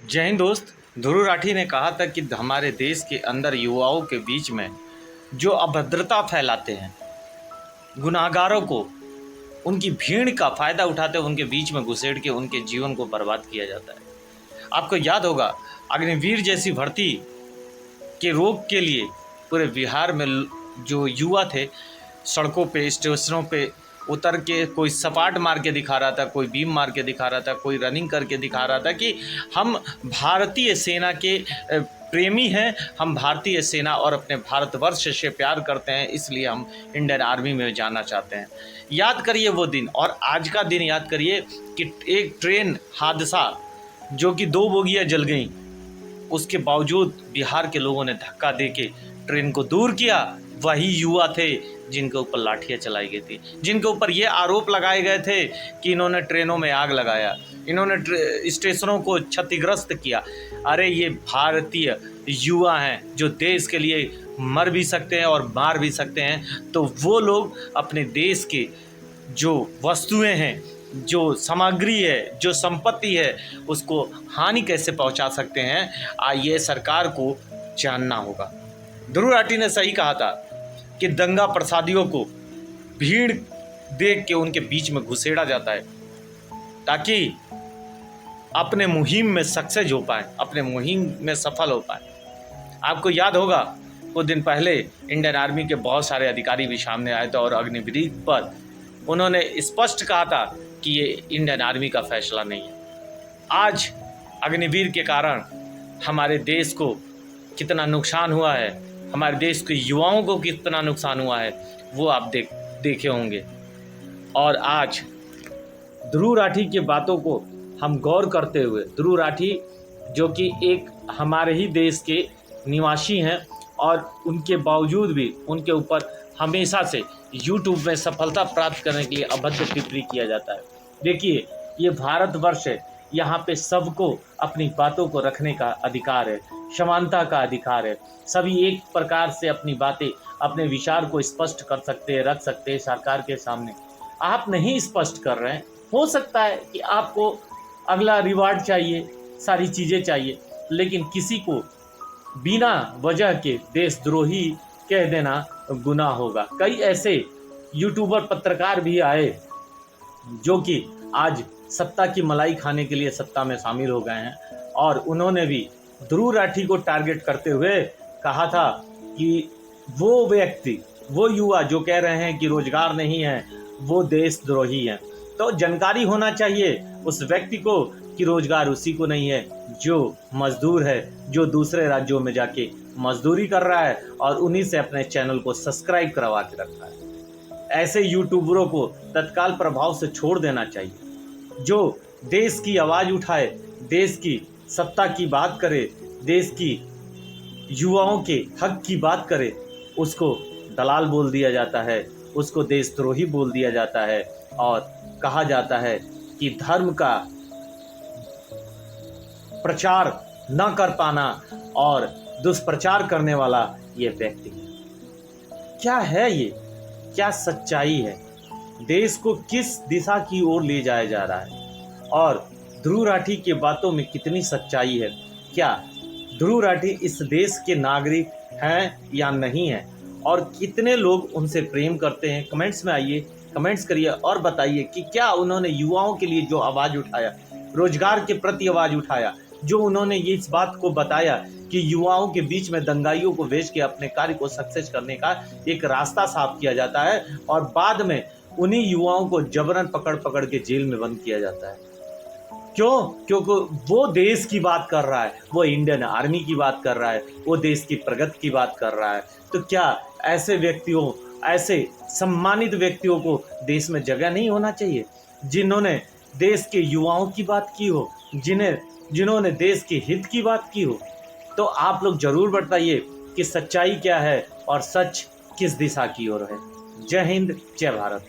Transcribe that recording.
जय हिंद दोस्त। ध्रुव राठी ने कहा था कि हमारे देश के अंदर युवाओं के बीच में जो अभद्रता फैलाते हैं, गुनाहगारों को उनकी भीड़ का फ़ायदा उठाते हैं, उनके बीच में घुसेड़ के उनके जीवन को बर्बाद किया जाता है। आपको याद होगा अग्निवीर जैसी भर्ती के रोक के लिए पूरे बिहार में जो युवा थे सड़कों पे, स्टेशनों पे उतर के कोई सपाट मार के दिखा रहा था, कोई बीम मार के दिखा रहा था, कोई रनिंग करके दिखा रहा था कि हम भारतीय सेना के प्रेमी हैं, हम भारतीय सेना और अपने भारतवर्ष से प्यार करते हैं, इसलिए हम इंडियन आर्मी में जाना चाहते हैं। याद करिए वो दिन और आज का दिन याद करिए कि एक ट्रेन हादसा जो कि 2 बोगियाँ जल गईं, उसके बावजूद बिहार के लोगों ने धक्का दे के ट्रेन को दूर किया। वही युवा थे जिनके ऊपर लाठियाँ चलाई गई थी, जिनके ऊपर ये आरोप लगाए गए थे कि इन्होंने ट्रेनों में आग लगाया, इन्होंने स्टेशनों को क्षतिग्रस्त किया। अरे ये भारतीय युवा हैं जो देश के लिए मर भी सकते हैं और मार भी सकते हैं, तो वो लोग अपने देश के जो वस्तुएं हैं, जो सामग्री है, जो संपत्ति है, उसको हानि कैसे पहुंचा सकते हैं, ये सरकार को जानना होगा। ध्रुव राठी ने सही कहा था कि दंगा प्रसादियों को भीड़ देख के उनके बीच में घुसेड़ा जाता है ताकि अपने मुहिम में सक्सेस हो पाए, अपने मुहिम में सफल हो पाए। आपको याद होगा कुछ दिन पहले इंडियन आर्मी के बहुत सारे अधिकारी भी सामने आए थे और अग्निवीर पर उन्होंने स्पष्ट कहा था कि ये इंडियन आर्मी का फैसला नहीं है। आज अग्निवीर के कारण हमारे देश को कितना नुकसान हुआ है, हमारे देश के युवाओं को कितना नुकसान हुआ है, वो आप देखे होंगे। और आज ध्रुव राठी की बातों को हम गौर करते हुए, ध्रुव राठी जो कि एक हमारे ही देश के निवासी हैं और उनके बावजूद भी उनके ऊपर हमेशा से यूट्यूब में सफलता प्राप्त करने के लिए अभद्र टिप्पणी किया जाता है। देखिए, ये भारतवर्ष है, यहाँ पे सबको अपनी बातों को रखने का अधिकार है, समानता का अधिकार है। सभी एक प्रकार से अपनी बातें, अपने विचार को स्पष्ट कर सकते हैं, रख सकते हैं सरकार के सामने। आप नहीं स्पष्ट कर रहे हैं, हो सकता है कि आपको अगला रिवार्ड चाहिए, सारी चीज़ें चाहिए, लेकिन किसी को बिना वजह के देशद्रोही कह देना गुनाह होगा। कई ऐसे यूट्यूबर पत्रकार भी आए जो कि आज सत्ता की मलाई खाने के लिए सत्ता में शामिल हो गए हैं और उन्होंने भी ध्रुव राठी को टारगेट करते हुए कहा था कि वो व्यक्ति, वो युवा जो कह रहे हैं कि रोजगार नहीं है, वो देशद्रोही हैं। तो जानकारी होना चाहिए उस व्यक्ति को कि रोजगार उसी को नहीं है जो मजदूर है, जो दूसरे राज्यों में जाके मजदूरी कर रहा है और उन्हीं से अपने चैनल को सब्सक्राइब करवा के रखा है। ऐसे यूट्यूबरों को तत्काल प्रभाव से छोड़ देना चाहिए। जो देश की आवाज़ उठाए, देश की सत्ता की बात करे, देश की युवाओं के हक की बात करे, उसको दलाल बोल दिया जाता है, उसको देशद्रोही बोल दिया जाता है और कहा जाता है कि धर्म का प्रचार न कर पाना और दुष्प्रचार करने वाला ये व्यक्ति है। क्या है ये? क्या सच्चाई है? देश को किस दिशा की ओर ले जाया जा रहा है और ध्रुव राठी की बातों में कितनी सच्चाई है? क्या ध्रुव राठी इस देश के नागरिक हैं या नहीं हैं और कितने लोग उनसे प्रेम करते हैं? कमेंट्स में आइए, कमेंट्स करिए और बताइए कि क्या उन्होंने युवाओं के लिए जो आवाज़ उठाया, रोजगार के प्रति आवाज़ उठाया, जो उन्होंने ये इस बात को बताया कि युवाओं के बीच में दंगाइयों को भेज के अपने कार्य को सक्सेस करने का एक रास्ता साफ किया जाता है और बाद में उन्हीं युवाओं को जबरन पकड़ पकड़ के जेल में बंद किया जाता है। क्यों? क्योंकि वो देश की बात कर रहा है, वो इंडियन आर्मी की बात कर रहा है, वो देश की प्रगति की बात कर रहा है। तो क्या ऐसे व्यक्तियों, ऐसे सम्मानित व्यक्तियों को देश में जगह नहीं होना चाहिए, जिन्होंने देश के युवाओं की बात की हो, जिन्होंने देश के हित की बात की हो? तो आप लोग जरूर बताइए कि सच्चाई क्या है और सच किस दिशा की ओर है। जय हिंद, जय भारत।